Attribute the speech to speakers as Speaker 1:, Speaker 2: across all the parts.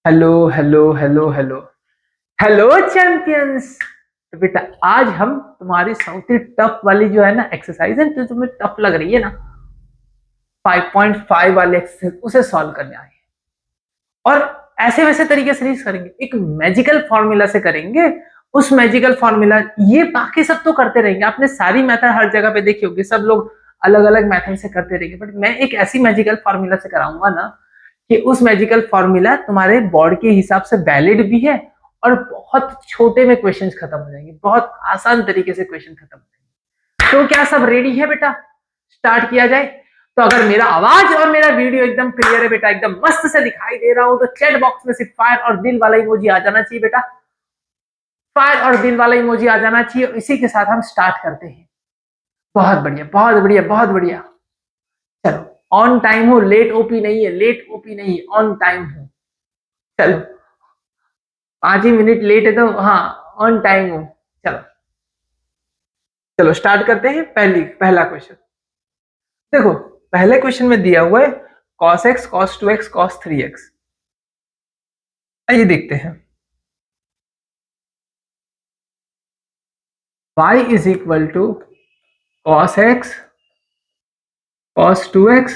Speaker 1: Hello hello hello hello hello champions. तो बेटा आज हम तुम्हारी सबसे टफ वाली जो है ना एक्सरसाइज है जो तुम्हें टफ लग रही है ना 5.5 वाले एक्सरसाइज उसे सॉल्व करने आए हैं। और ऐसे वैसे तरीके से नहीं करेंगे, एक मैजिकल फॉर्मूला से करेंगे। उस मैजिकल फॉर्मूला, ये बाकी सब तो करते रहेंगे, आपने सारी मेथड हर जगह पे देखी होगी, सब लोग अलग अलग मेथड से करते रहेंगे, बट मैं एक ऐसी मैजिकल फॉर्मूला से कराऊंगा ना कि उस मैजिकल फॉर्मूला तुम्हारे बोर्ड के हिसाब से वैलिड भी है और बहुत छोटे में क्वेश्चंस खत्म हो जाएंगे, बहुत आसान तरीके से क्वेश्चन खत्म हो जाएंगे। तो क्या सब रेडी है बेटा? स्टार्ट किया जाए। तो अगर मेरा आवाज और मेरा वीडियो एकदम क्लियर है बेटा, एकदम मस्त से दिखाई दे रहा हूं, तो चैट बॉक्स में सिर्फ फायर और दिल वाला इमोजी आ जाना चाहिए बेटा। फायर और दिल वाला इमोजी आ जाना चाहिए। इसी के साथ हम स्टार्ट करते हैं। बहुत बढ़िया बहुत बढ़िया बहुत बढ़िया। चलो, ऑन टाइम हो, लेट ओपी नहीं है, लेट ओपी नहीं है, ऑन टाइम हो। चलो, 5 ही मिनट लेट है तो हाँ, ऑन टाइम हो। चलो चलो स्टार्ट करते हैं। पहला क्वेश्चन देखो। पहले क्वेश्चन में दिया हुआ है cos x cos 2x cos 3x। आइए देखते हैं। y is equal to cos x cos 2x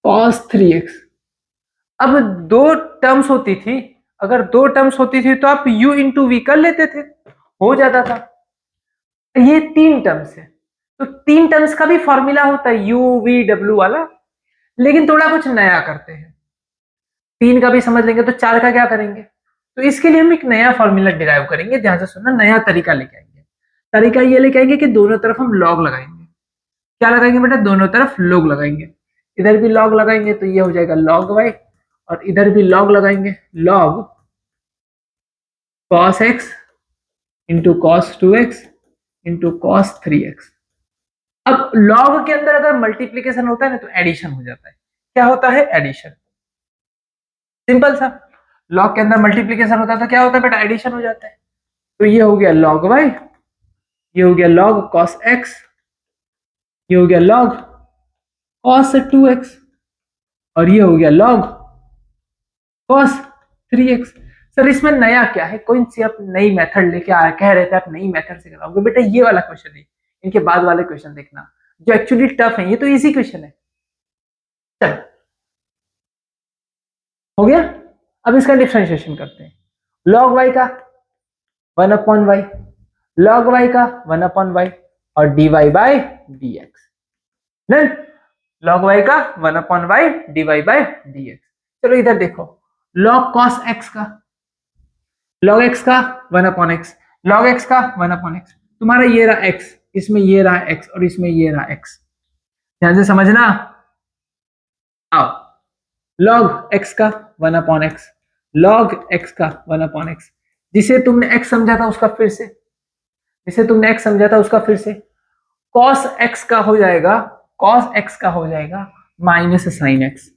Speaker 1: cos 3x। अब दो टर्म्स होती थी, अगर दो टर्म्स होती थी तो आप u इंटू वी कर लेते थे, हो जाता था। ये तीन टर्म्स है, तो तीन टर्म्स का भी फॉर्मूला होता है यू वी डब्ल्यू वाला, लेकिन थोड़ा कुछ नया करते हैं। तीन का भी समझ लेंगे तो चार का क्या करेंगे? तो इसके लिए हम एक नया फॉर्मूला डिराइव करेंगे। ध्यान से सुनना, नया तरीका लेके आएंगे। तरीका ये लेके आएंगे कि दोनों तरफ हम लॉग लगाएंगे। क्या लगाएंगे बेटा? दोनों तरफ लॉग लगाएंगे। इधर भी लॉग लगाएंगे तो ये हो जाएगा लॉग वाई, और इधर भी लॉग लगाएंगे, log cos x into cos 2x into cos 3x। अब लॉग के अंदर अगर मल्टीप्लीकेशन होता है ना तो एडिशन हो जाता है। क्या होता है? एडिशन। सिंपल सा। लॉग के अंदर मल्टीप्लीकेशन होता है तो क्या होता है बेटा? एडिशन हो जाता है। तो ये हो गया लॉग वाई, ये हो गया लॉग कॉस एक्स, ये हो गया लॉग कॉस 2x, और ये हो गया लॉग कॉस 3x। सर इसमें नया क्या है? कोई सी आप नई मेथड लेके आ कह रहे थे आप नई मेथड से कराओगे बेटा, ये वाला क्वेश्चन है। इनके बाद वाले क्वेश्चन देखना जो एक्चुअली टफ है, ये तो इजी क्वेश्चन है। चलो, हो गया। अब इसका डिफ्रेंशिएशन करते हैं। लॉग वाई का 1/y, लॉग वाई का 1/y, और dy बाई dx। नहीं, लॉग वाई का 1/y dy बाई dx। चलो इधर देखो, लॉग कॉस एक्स का, लॉग एक्स का 1/x, लॉग एक्स का 1/x। तुम्हारा ये रहा x, इसमें ये रहा x, और इसमें ये रहा x। ध्यान से समझना। आओ, लॉग एक्स का 1/x, लॉग एक्स का 1/x। जिसे तुमने x समझा था उसका फिर से, जिसे तुमने x समझा था उसका फिर से cos x का हो जाएगा, cos x का हो जाएगा माइनस साइन x।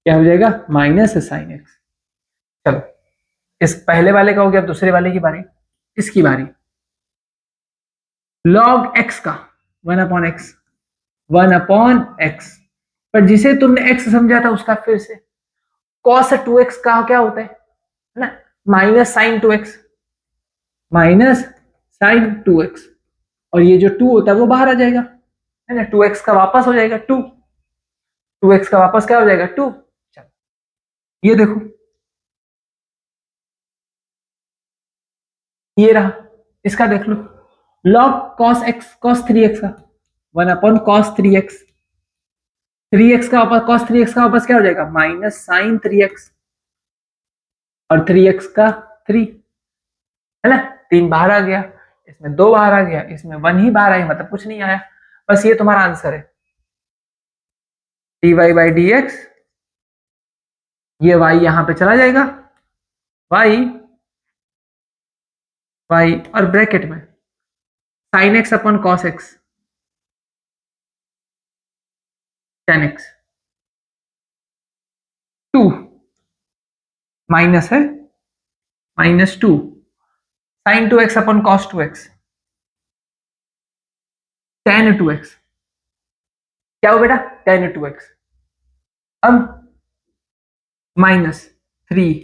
Speaker 1: क्या हो जाएगा? Minus sine x। चलो, इस पहले वाले का हो गया, दूसरे वाले की बारी। इसकी बारी, log x का 1/x, 1/x। पर जिसे तुमने x समझा था उसका फिर से cos 2x का क्या होता है ना? Minus sine 2x, minus sine 2x। और ये जो 2 होता है वो बाहर आ जाएगा, है ना? 2x का वापस हो जाएगा 2, 2x का वापस क्या हो जाएगा 2। चलो ये देखो, ये रहा। इसका देख लो, log cos x cos 3x का 1/cos 3x, 3x का वापस cos 3x का वापस क्या हो जाएगा? माइनस साइन 3x, और 3x का 3, है ना? 3 बाहर आ गया, इसमें 2 बाहर आ गया, इसमें 1 ही बाहर आया, मतलब कुछ नहीं आया। बस ये तुम्हारा आंसर है, dy बाई dx। ये y यहां पे चला जाएगा, y, y और ब्रैकेट में sine X upon cos X, tan X, 2 minus है, -2 साइन 2x अपन कॉस 2x, टेन 2x। क्या हो बेटा? Ten 2x। अब -3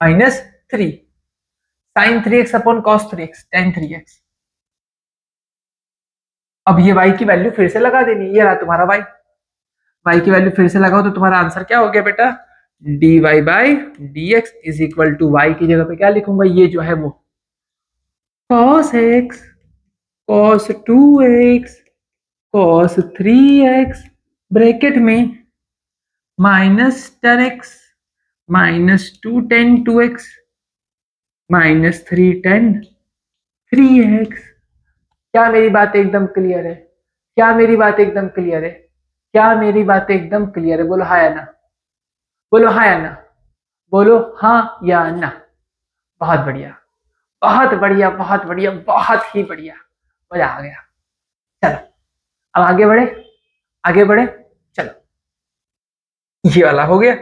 Speaker 1: -3 sin 3x upon cos 3x tan 3x। अब ये y की वैल्यू फिर से लगा देनी, ये रहा तुम्हारा y की वैल्यू फिर से लगाओ तो तुम्हारा आंसर क्या हो गया बेटा, dy by dx is equal to y की जगह पे क्या लिखूंगा, ये जो है वो cos x cos 2x cos 3x bracket में minus tan X minus 2 tan 2x minus 3 tan 3x। क्या मेरी बात एकदम क्लियर है, क्या मेरी बात एकदम क्लियर है, क्या मेरी बात एकदम क्लियर है, बोलो हाँ या ना, बोलो हाँ या ना, बोलो हाँ या ना। बहुत बढ़िया बहुत बढ़िया बहुत बढ़िया बहुत ही बढ़िया, मजा आ गया। चलो अब आगे बढ़े, आगे बढ़े, चलो ये वाला हो गया।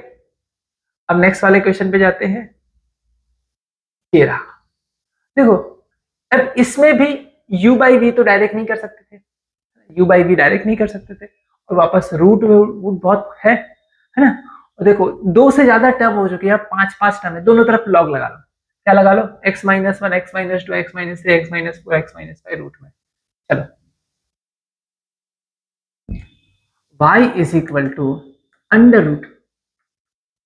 Speaker 1: अब नेक्स्ट वाले क्वेश्चन पे जाते हैं। ये रहा, देखो अब इसमें भी u बाई वी तो डायरेक्ट नहीं कर सकते थे, u बाई वी डायरेक्ट नहीं कर सकते थे, और वापस रूट रूट बहुत है ना। और देखो दो से ज्यादा टर्म हो चुके हैं, पांच पांच टर्म है, दोनों तरफ लॉग लगा लो, क्या लगा लो, x minus one x minus two x minus three x minus four x minus five root में। चलो y is equal to under root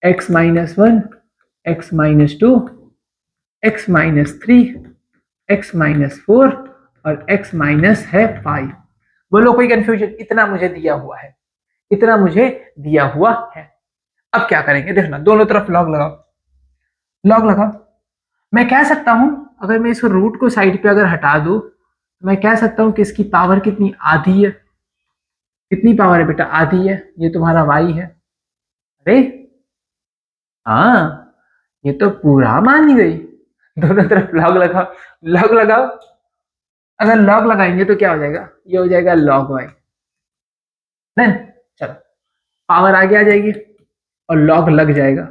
Speaker 1: x minus one x minus two x minus three x minus four और x minus है 5। बोलो कोई confusion, इतना मुझे दिया हुआ है, इतना मुझे दिया हुआ है। अब क्या करेंगे, देखना दोनों तरफ लॉग लगाओ, लॉग लगाओ। मैं कह सकता हूं अगर मैं इसको रूट को साइड पे अगर हटा दूं तो मैं कह सकता हूं कि इसकी पावर कितनी, आधी है। कितनी पावर है बेटा, आधी है, ये तुम्हारा y है। अरे हाँ ये तो पूरा मान गई, दोनों तरफ लॉग लगाओ, लॉग लगाओ। अगर लॉग लगाएंगे तो क्या हो जाएगा, ये हो जाएगा log y। नहीं चलो पावर आगे आ जाएगी और लॉग लग जाएगा।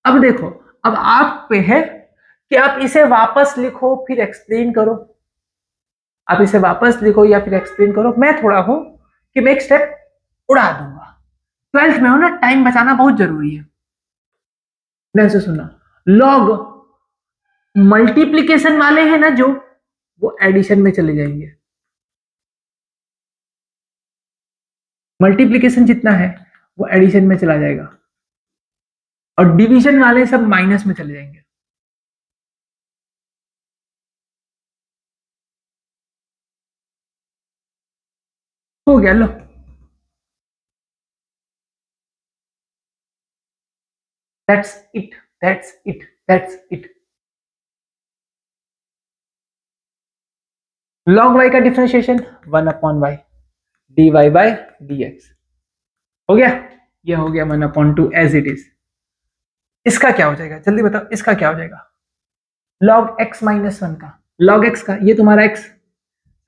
Speaker 1: अब देखो अब आप पे है कि आप इसे वापस लिखो फिर एक्सप्लेन करो, आप इसे वापस लिखो या फिर एक्सप्लेन करो। मैं थोड़ा हूं कि मैं एक स्टेप उड़ा दूंगा, 12th में हो ना, टाइम बचाना बहुत जरूरी है। ध्यान से सुनना, लॉग मल्टीप्लीकेशन वाले हैं ना जो, वो एडिशन में चले जाएंगे, मल्टीप्लीकेशन जितना है वो एडिशन में चला जाएगा, और डिवीजन वाले सब माइनस में चले जाएंगे। हो गया लो, that's it, that's it, that's it. log y का differentiation 1 upon Y dy by dx हो गया, ये हो गया 1 upon two as it is. इसका क्या हो जाएगा जल्दी बताओ, इसका क्या हो जाएगा, log x माइनस वन का, log x का, ये तुम्हारा x,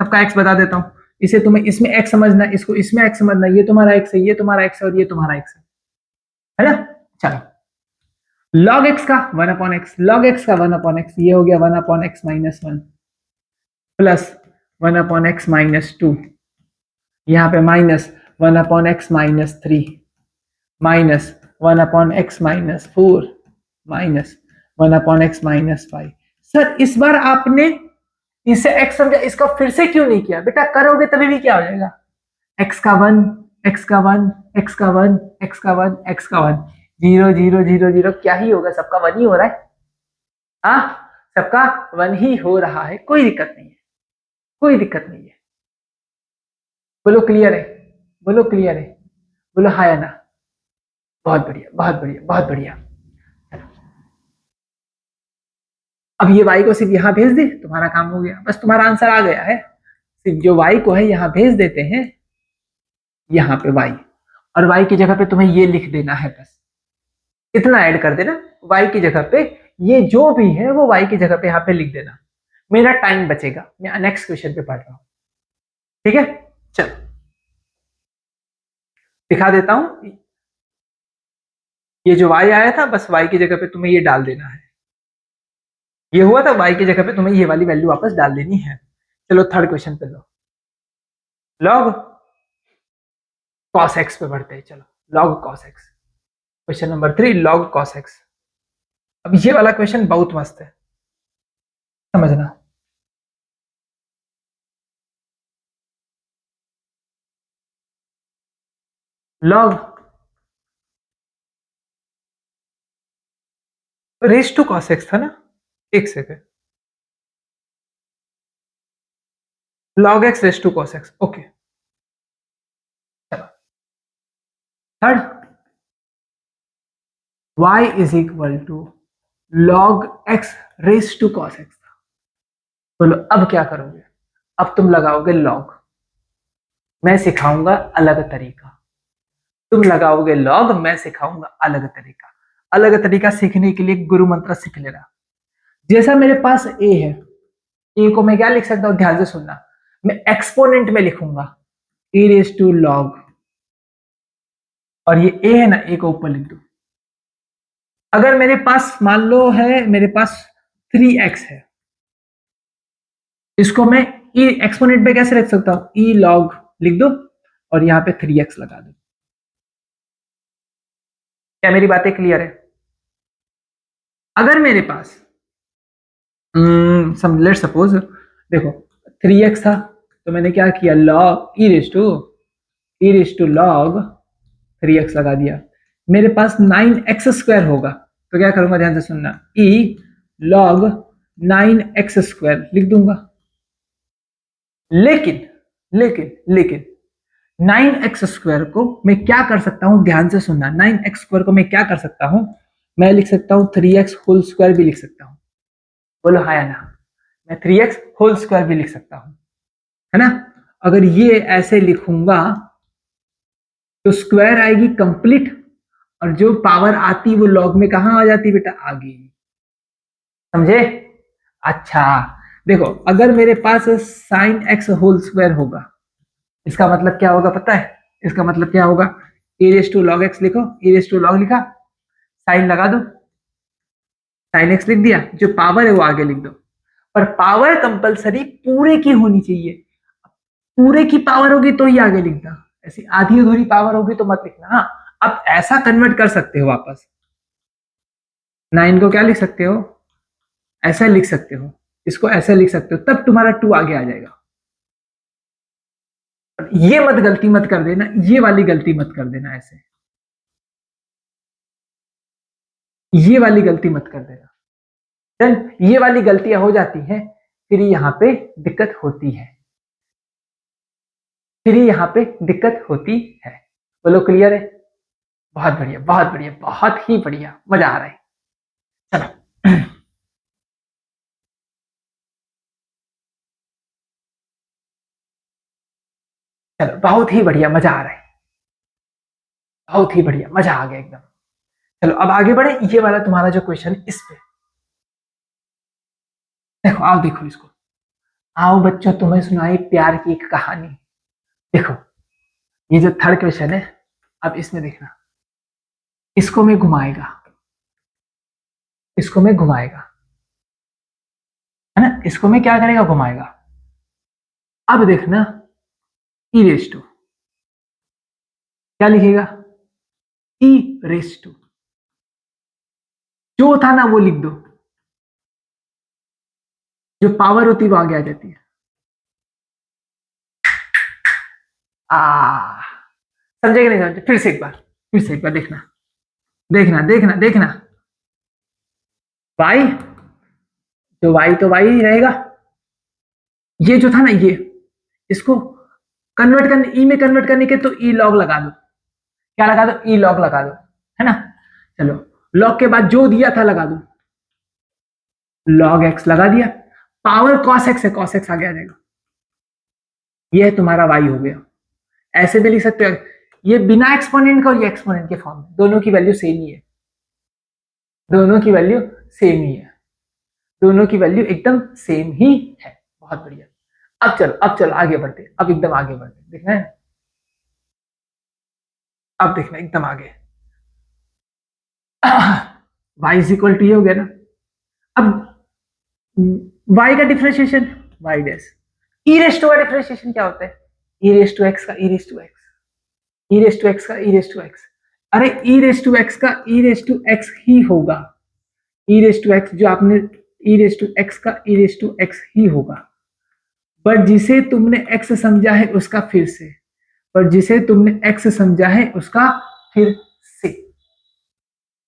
Speaker 1: सबका x बता देता हूं, इसे तुम्हें इसमें x समझना, इसको इसमें x समझना, ये तुम्हारा x है, ये तुम्हारा x है और ये तुम्हारा x है ना। चलो log x का 1 अपॉन एक्स, log x का 1 अपॉन एक्स, ये हो गया 1 upon x minus one plus 1 upon x minus to, यहाँ पे minus 1 upon x minus three minus 1 upon x minus four minus 1 upon x minus five. Sir इस बार आपने इसे x समझा, इसका फिर से क्यों नहीं किया बेटा, करोगे तभी भी क्या हो जाएगा, x का वन एक्स का वन एक्स का वन एक्स का वन एक्स का one, zero zero zero zero, क्या ही होगा, सबका वन ही हो रहा है, हाँ सबका वन ही हो रहा है, कोई दिक्कत नहीं है, कोई दिक्कत नहीं है। बोलो क्लियर है, बोलो क्लियर है, बोलो हाँ या ना। बहुत बढ़िया बहुत बढ़िया बहुत बढ़िया। अब ये y को सिर्फ यहां भेज दे, तुम्हारा काम हो गया, बस तुम्हारा आंसर आ गया है। सिर्फ जो y को है यहां भेज देते हैं, यहाँ पे y, और y की जगह पे तुम्हें ये लिख देना है, बस इतना ऐड कर देना y की जगह पे, ये जो भी है वो y की जगह पे यहाँ पे लिख देना, मेरा टाइम बचेगा, मैं नेक्स्ट क्वेश्चन पे पढ़ रहा हूं, ठीक है। चलो दिखा देता हूं, ये जो y आया था बस y की जगह पे तुम्हें ये डाल देना है, ये हुआ था, y की जगह पे तुम्हें ये वाली वैल्यू वापस डाल देनी है। चलो थर्ड क्वेश्चन पे लो, log cos x पे बढ़ते हैं, चलो log cos x, question number 3 log cos x। अब ये वाला क्वेश्चन बहुत मस्त है, समझना। log raise to cos x था ना, एक सेकेंड, log x raise to cos x, okay. Third, y is equal to log x raise to cos x। बोलो अब क्या करोगे? अब तुम लगाओगे log, मैं सिखाऊंगा अलग तरीका। तुम लगाओगे log, मैं सिखाऊंगा अलग तरीका। अलग तरीका सीखने के लिए गुरु मंत्र सीख लेना। जैसा मेरे पास a है, a को मैं क्या लिख सकता हूं, ध्यान से सुनना। मैं एक्सपोनेंट में लिखूंगा e रेस टू log, और ये a है ना, a को ऊपर लिख दो। अगर मेरे पास मान लो है, मेरे पास 3x है, इसको मैं e एक्सपोनेंट में कैसे लिख सकता हूं, e log लिख दो और यहां पे 3x लगा दो। क्या मेरी बातें क्लियर है? अगर मेरे पास लेट सपोज, देखो 3x था, तो मैंने क्या किया, log e raise to log 3x लगा दिया। मेरे पास 9x स्क्वायर होगा, तो क्या करूंगा, ध्यान से सुनना, e log 9x स्क्वायर लिख दूंगा। लेकिन लेकिन लेकिन 9x स्क्वायर को मैं क्या कर सकता हूं, ध्यान से सुनना, 9x स्क्वायर को मैं क्या कर सकता हूं, मैं लिख सकता हूं 3x होल स्क्वायर भी लिख सकता हूं। बोलो हाँ या ना? मैं 3x होल स्क्वायर भी लिख सकता हूं, है ना। अगर ये ऐसे लिखूंगा तो स्क्वायर आएगी कंप्लीट, और जो पावर आती वो लॉग में कहां आ जाती बेटा, आगे। समझे? अच्छा, देखो अगर मेरे पास साइन एक्स होल स्क्वायर होगा, इसका मतलब क्या होगा पता है? इसका मतलब क्या होगा, ए रेस टू लॉग एक्स लिखो, ए रेस टू लॉग लिखा, साइन लगा दो, साइन एक्स लिख दिया, जो पावर है वो आगे लिख दो। पर पावर कंपलसरी पूरे की होनी चाहिए, पूरे की पावर होगी तो ही आगे लिखना, ऐसी आधी अधूरी पावर होगी तो मत लिखना। हाँ, अब ऐसा कन्वर्ट कर सकते हो वापस, 9 को क्या लिख सकते हो, ऐसा लिख सकते हो, इसको ऐसा लिख सकते हो, तब तुम्हारा 2 आगे आ जाएगा। ये मत गलती मत कर देना, ये वाली गलती मत कर देना, ऐसे ये वाली गलती मत कर देना। देन ये वाली गलतियां हो जाती है, फिर यहां पे दिक्कत होती है, फिर यहां पे दिक्कत होती है। बोलो क्लियर है? बहुत बढ़िया, बहुत बढ़िया, बहुत ही बढ़िया, मजा आ रहा है। चलो चलो, बहुत ही बढ़िया, मजा आ रहा है, बहुत ही बढ़िया, मजा आ गया एकदम। चलो अब आगे बढ़े, ये वाला तुम्हारा जो क्वेश्चन, इस पे देखो, आओ देखो इसको। आओ बच्चों, तुम्हें सुनाई प्यार की एक कहानी। देखो ये जो थर्ड क्वेश्चन है, अब इसमें देखना, इसको मैं घुमाएगा, इसको मैं घुमाएगा, है ना, इसको मैं क्या करेगा, घुमाएगा। अब देखना, ई रेस टू क्या लिखेगा, ई रेस टू, जो था ना वो लिख दो, जो पावर होती है वो आगे आ जाती है। आ समझे कि नहीं समझे? फिर से एक बार, फिर से एक बार देखना, देखना देखना देखना, वाई, तो वाई तो वाई ही रहेगा, ये जो था ना ये, इसको कन्वर्ट करने, ई में कन्वर्ट करने के, तो ई लॉग लगा दो, क्या लगा दो, ई लॉग लगा दो, है ना। चलो, लॉग के बाद जो दिया था लगा दो, लॉग एक्स लगा दिया, पावर कॉस एक्स है, कॉस एक्स आगे आ जाएगा, ये है तुम्हारा वाई हो गया। ऐसे भी लिख सकते हो, ये बिना एक्सपोनेंट का और ये एक्सपोनेंट के फॉर्म में, दोनों की वैल्यू सेम ही है, दोनों की वैल्यू सेम ही है, दोनों की वैल्यू एकदम सेम ही है। बहुत बढ़िया। अब चलो, अब चलो आगे बढ़ते, अब एकदम आगे बढ़ते, देखना है, अब देखना एकदम आगे। y इज इक्वल टू ये हो गया ना। अब y का differentiation, y dash, E raise to का डिफरेंशिएशन क्या होता है, ई रेस टू एक्स का ई raise to X, E raise to x का ई रेस टू एक्स, अरे ई रेस टू एक्स का ई रेस टू एक्स ही होगा, ई रेस टू एक्स जो आपने ई रेस टू एक्स का ई रेस टू एक्स ही होगा, बट जिसे तुमने एक्स समझा है उसका फिर से, पर जिसे तुमने एक्स समझा है उसका फिर से,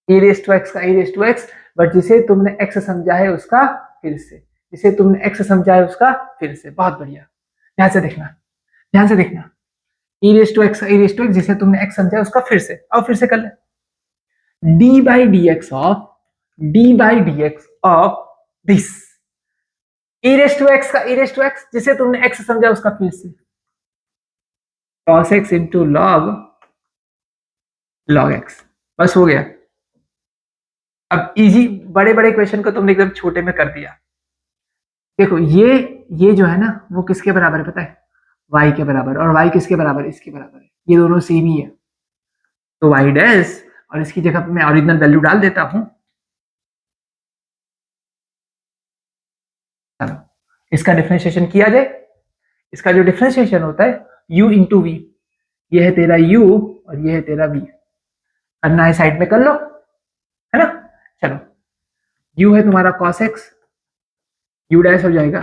Speaker 1: ई रेस टू एक्स का ई रेस टू एक्स, बट जिसे तुमने एक्स समझा है उसका फिर से, जिसे तुमने एक्स समझा है उसका फिर से। बहुत बढ़िया, ध्यान से देखना, ध्यान से देखना, E raise to X E raise to X जिसे तुमने एक्स समझा है उसका फिर से, और फिर से कर ले, d by D x of d by D x of this, e raise to x का ई रेस टू एक्स जिसे तुमने एक्स समझा उसका फिर से, cos x into log x, बस हो गया। अब इजी बड़े बड़े क्वेश्चन को तुमने एकदम छोटे में कर दिया। देखो ये जो है ना वो किसके बराबर है पता है, y के बराबर, और y किसके बराबर, इसके बराबर है, ये दोनों सेम ही है, तो y डैश, और इसकी जगह पे मैं ओरिजिनल वैल्यू डाल देता हूं। चलो इसका डिफरेंशिएशन किया जाए, इसका जो डिफरेंशिएशन होता है u इंटू वी, ये है तेरा u और ये है तेरा v, करना है साइड में कर लो, है ना। चलो u है तुम्हारा cos x, u डैश हो जाएगा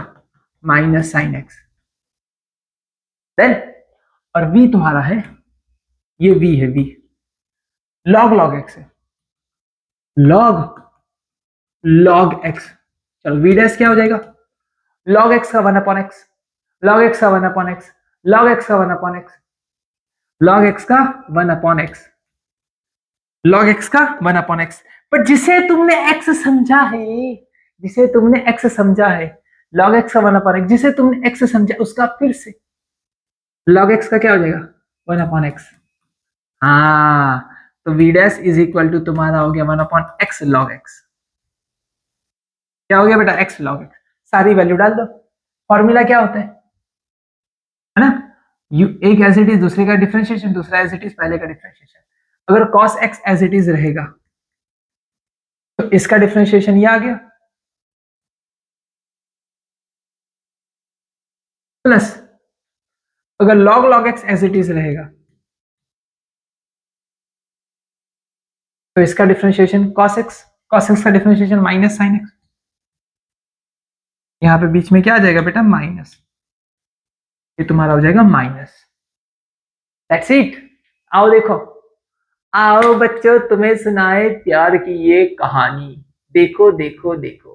Speaker 1: माइनस साइन एक्स, देन और v तुम्हारा है, ये v है, v log log x है, log log x, चलो v डैश क्या हो जाएगा, log x का 1 अपॉन एक्स, log x का 1 अपॉन एक्स, log x का 1 अपॉन एक्स, log x का 1 अपॉन एक्स, log x का 1 अपॉन एक्स, पर जिसे तुमने x समझा है, जिसे तुमने x समझा है, log x का 1 अपॉन एक्स जिसे तुमने x समझा उसका फिर से, log x का क्या हो जाएगा 1 अपॉन एक्स, हाँ तो v dash is equal to तुम्हारा हो गया 1 अपॉन एक्स log x, क्या हो गया बेटा x log x, सारी वैल्यू डाल दो, फॉर्मूला क्या होता है ना, यू एक एज इट इज दूसरे का डिफरेंशिएशन, दूसरा एज इट इज पहले का डिफरेंशिएशन, अगर cos x as it is रहेगा तो इसका डिफरेंशिएशन ये आ गया, प्लस अगर log log x as it is रहेगा तो इसका डिफरेंशिएशन cos x का डिफरेंशिएशन माइनस साइन x, यहाँ पे बीच में क्या आ जाएगा बेटा माइनस, ये तुम्हारा हो जाएगा माइनस, दैट्स इट। आओ देखो, आओ बच्चों तुम्हें सुनाए प्यार की ये कहानी, देखो देखो देखो,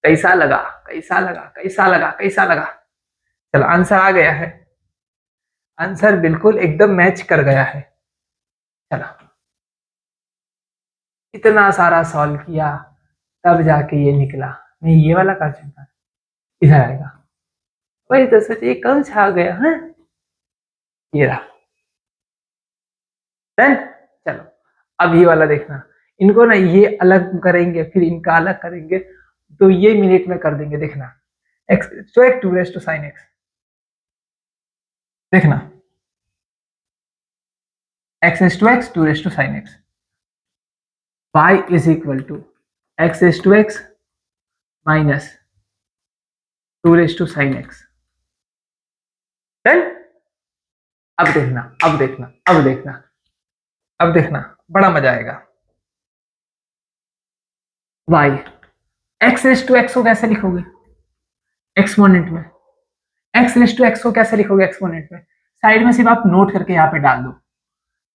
Speaker 1: कैसा लगा कैसा लगा कैसा लगा कैसा लगा, चलो आंसर आ गया है, आंसर बिल्कुल एकदम मैच कर गया है, चलो इतना सारा सॉल्व किया तब जाके ये निकला, नहीं ये वाला कहा चुका इधर आएगा, वही तो सोचिए कौन सा आ गया है, ये रहा, डन। चलो अब ये वाला देखना, इनको ना ये अलग करेंगे फिर इनका अलग करेंगे, तो ये मिनट में कर देंगे, देखना एक्स तो एक 2 रेस टू साइन एक्स, देखना x is to x 2 raised to sin x, y is equal to x is to x minus 2 raised to sin x, done. अब देखना अब देखना अब देखना अब देखना बड़ा मजा आएगा, y x raised to x को कैसे लिखोगे एक्सपोनेंट में, x raised to x को कैसे लिखोगे एक्सपोनेंट में, साइड में सिर्फ आप नोट करके यहाँ पे डाल दो,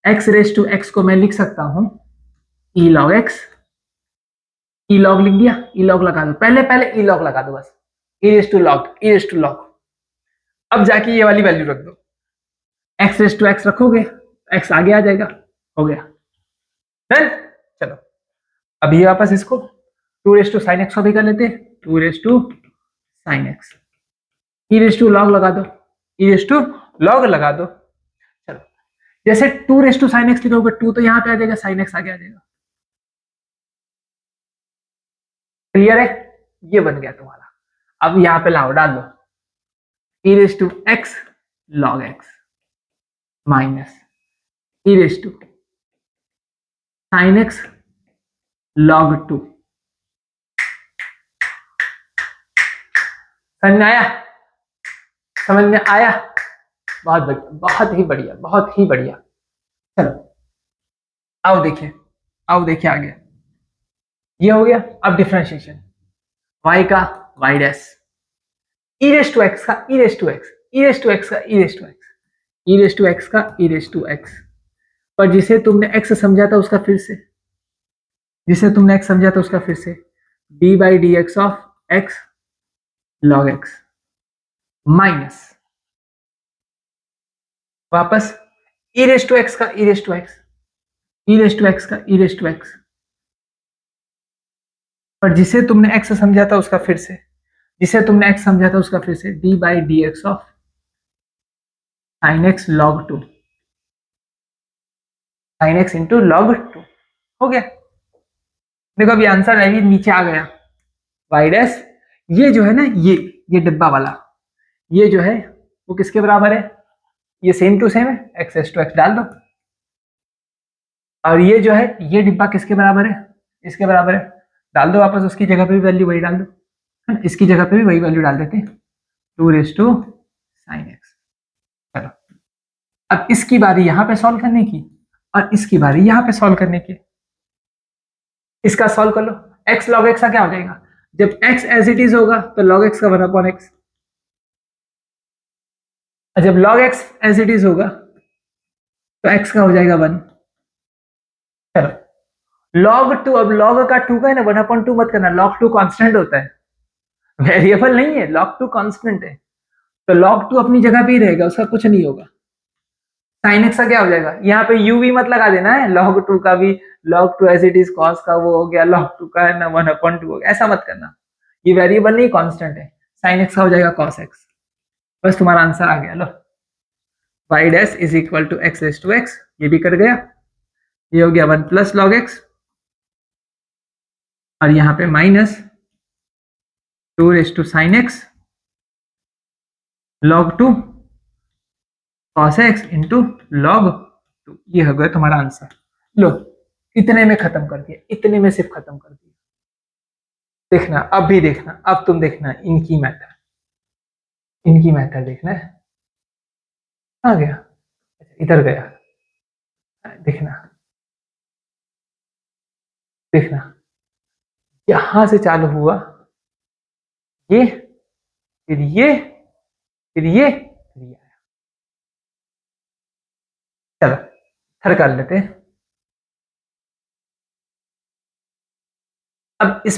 Speaker 1: x raised to x को मैं लिख सकता हूं e log x, ई लॉग लिख दिया, ई लॉग लगा दो, पहले पहले ई लॉग लगा दो बस, E raise to log E raise to log, अब जाके ये वाली वैल्यू रख दो, एक्स रेस टू एक्स रखोगे एक्स आगे आ जाएगा, हो गया डन। चलो अब ये वापस इसको 2 रेस टू साइन एक्स को भी कर लेते हैं, 2 raise to sine x, E raise to log लगा दो, ई रेस टू लॉग लगा दो, चलो जैसे 2 रेस टू साइन एक्स लिखोगे 2 तो यहाँ पे आ जाएगा, साइन एक्स आगे आ जाएगा, क्लियर है, ये बन गया तुम्हारा, अब यहाँ पे लाओ डाल दो e raise to x log x minus e raise to साइन x log 2, समझ में आया, समझ में आया, बहुत बढ़िया बहुत ही बढ़िया बहुत ही बढ़िया, चलो आओ देखिए आगे, ये हो गया। अब डिफरेंशिएशन, y का y dash, E raise to x का ई raise to X, E raise to x का ई raise to X, E raise to x का ई रेस टू एक्स, पर जिसे तुमने x समझा था उसका फिर से, जिसे तुमने x समझा था उसका फिर से, D by D x of X log X minus वापस ई रेस टू एक्स का ई raise to X, E raise to x का ई रेस टू एक्स, पर जिसे तुमने x समझा था उसका फिर से, जिसे तुमने x समझा था उसका फिर से, D by D x of sine x log to, sine x into log to, हो गया। देखो अभी आंसर अभी नीचे आ गया, वाई डैश, ये जो है ना, ये डिब्बा वाला, ये जो है वो किसके बराबर है, ये सेम टू सेम है, एक्स एस टू एक्स डाल दो, और ये जो है ये डिब्बा किसके बराबर है, इसके बराबर है, डाल दो वापस, उसकी जगह पे भी वैल्यू वही डाल दो, इसकी जगह पे भी वही वैल्यू डाल देते, two raise to sine x. चलो अब इसकी बारी यहां पे सॉल्व करने की, और इसकी बारी यहां पे सॉल्व करने की, इसका सॉल्व कर लो, x log x का क्या हो जाएगा, जब x एज इट इज होगा तो log x का 1/x, और जब log x as it is होगा तो x का हो जाएगा 1। चलो log 2, अब log का 2 का है ना 1/2 मत करना, log 2 कांस्टेंट होता है, वेरिएबल नहीं है, log 2 कांस्टेंट है, तो log 2 अपनी जगह पे ही रहेगा, उसका कुछ नहीं होगा। sin x का क्या हो जाएगा, यहाँ पे u भी मत लगा देना है, log 2 का भी, log 2 as it is cos का वो हो गया, log 2 का है ना 1/2 हो गया, ऐसा मत करना, ये वेरिएबल नहीं कांस्टेंट है, sin x का हो जाएगा cos x, बस तुम्हारा आंसर आ गया। लो y dash is equal to x s to x, ये भी कट गया, ये हो गया 1 प्लस लॉग एक्स, और यहाँ पे minus 2 raise to sine x log 2 cos x into log 2, ये हो गया तुम्हारा आंसर। लो इतने में खत्म कर दिया, इतने में सिर्फ खत्म कर दिया, देखना अब भी देखना, अब तुम देखना इनकी मेथड, इनकी मेथड देखना है, आ गया, इधर गया, देखना देखना, यहां से चालू हुआ ये, फिर ये, फिर ये, फिर ये, चलो थर कर लेते हैं। अब इसमें